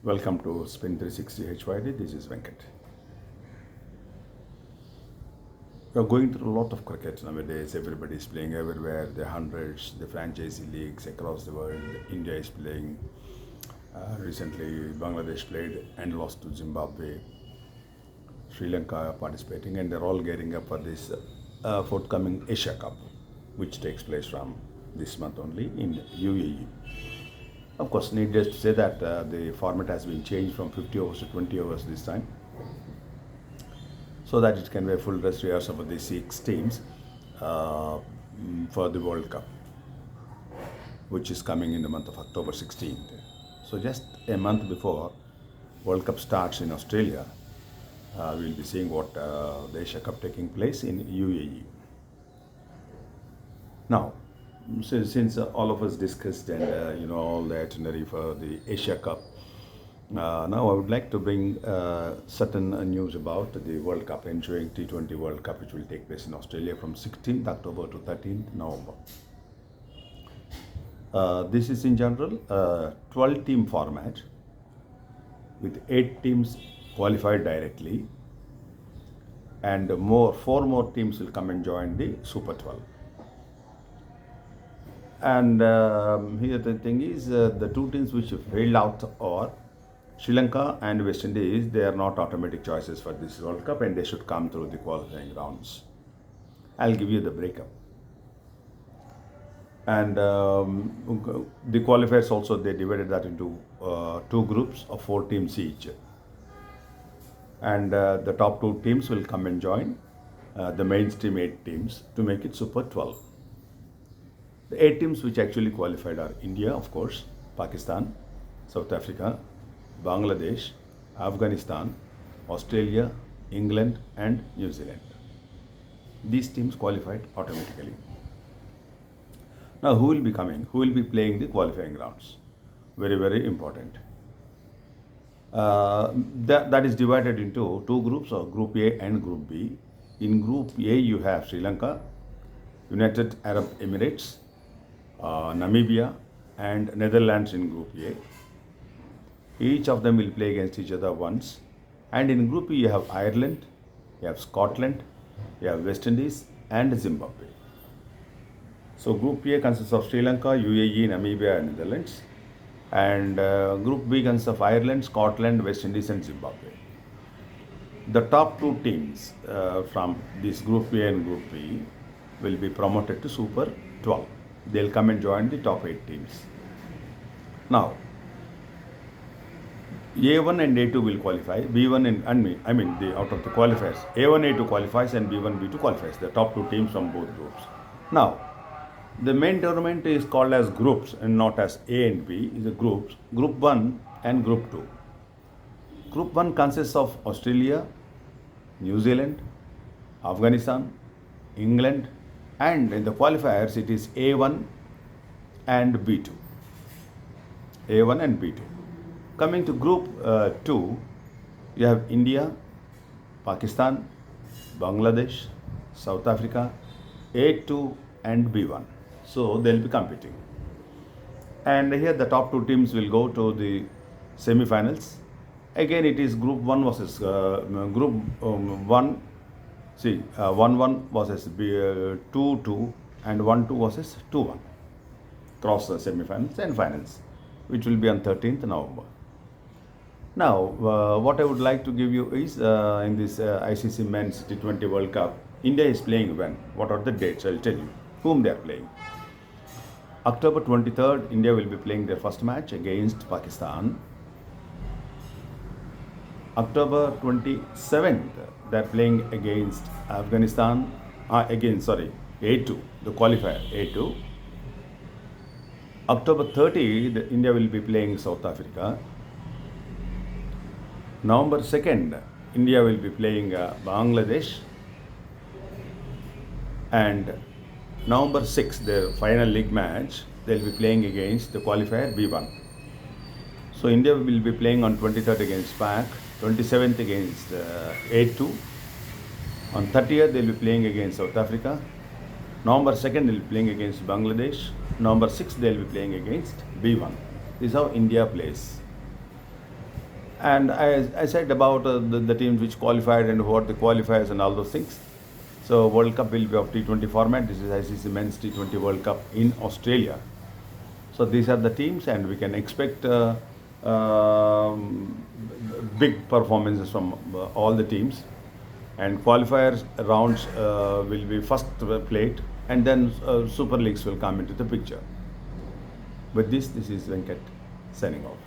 Welcome to Spin 360 HYD. This is Venkat. We are going through a lot of cricket nowadays. Everybody is playing everywhere. The hundreds, the franchisee leagues across the world. India is playing. Recently, Bangladesh played and lost to Zimbabwe. Sri Lanka participating, and they're all gearing up for this forthcoming Asia Cup, which takes place from this month only in UAE. Of course, needless to say that the format has been changed from 50 overs to 20 overs this time, so that it can be a full rest rehearsal for the 6 teams for the World Cup, which is coming in the month of October 16th. So just a month before World Cup starts in Australia, we'll be seeing what the Asia Cup taking place in UAE. Now, since all of us discussed and all the itinerary for the Asia Cup, now I would like to bring certain news about the World Cup, ensuing T20 World Cup, which will take place in Australia from 16th October to 13th November. This is in general a 12-team format with 8 teams qualified directly, and 4 more teams will come and join the Super 12. And here the thing is, the 2 teams which failed out are Sri Lanka and West Indies. They are not automatic choices for this World Cup, and they should come through the qualifying rounds. I'll give you the breakup. And the qualifiers also, they divided that into 2 groups of 4 teams each. And the top 2 teams will come and join the mainstream 8 teams to make it Super 12. The 8 teams which actually qualified are India, of course, Pakistan, South Africa, Bangladesh, Afghanistan, Australia, England, and New Zealand. These teams qualified automatically. Now, who will be coming? Who will be playing the qualifying rounds? Very, very important. That is divided into 2 groups, or Group A and Group B. In Group A, you have Sri Lanka, United Arab Emirates, Namibia, and Netherlands in Group A. Each of them will play against each other once. And in Group B, you have Ireland, you have Scotland, you have West Indies, and Zimbabwe. So Group A consists of Sri Lanka, UAE, Namibia, and Netherlands. And Group B consists of Ireland, Scotland, West Indies, and Zimbabwe. The top 2 teams from this Group A and Group B will be promoted to Super 12. They'll come and join the top 8 teams. Now, A1 and A2 will qualify. B1 and out of the qualifiers, A1, A2 qualifies and B1, B2 qualifies. The top 2 teams from both groups. Now, the main tournament is called as groups and not as A and B. Is the groups, Group 1 and Group 2. Group 1 consists of Australia, New Zealand, Afghanistan, England, and in the qualifiers it is A1 and B2. A1 and B2. Coming to Group 2, you have India, Pakistan, Bangladesh, South Africa, A2 and B1. So they'll be competing. And here the top 2 teams will go to the semi-finals. Again, it is Group 1 versus Group 1. 1-1 versus 2-2 and 1-2 versus 2-1. Cross the semi-finals and finals, which will be on 13th November. Now, what I would like to give you is in this ICC Men's T20 World Cup, India is playing when? What are the dates? I'll tell you whom they are playing. October 23rd, India will be playing their first match against Pakistan. October 27th, they are playing against Afghanistan. A2, the qualifier A2. October 30th, India will be playing South Africa. November 2nd, India will be playing Bangladesh. And November 6th, their final league match, they will be playing against the qualifier B1. So India will be playing on 23rd against Pak, 27th against A2. On 30th, they will be playing against South Africa. November 2nd, they will be playing against Bangladesh. November 6th, they will be playing against B1. This is how India plays. And I said about the teams which qualified and what the qualifiers and all those things. So World Cup will be of T20 format. This is ICC Men's T20 World Cup in Australia. So these are the teams, and we can expect big performances from all the teams. And qualifiers rounds will be first played, and then Super Leagues will come into the picture. With this is Venkat signing off.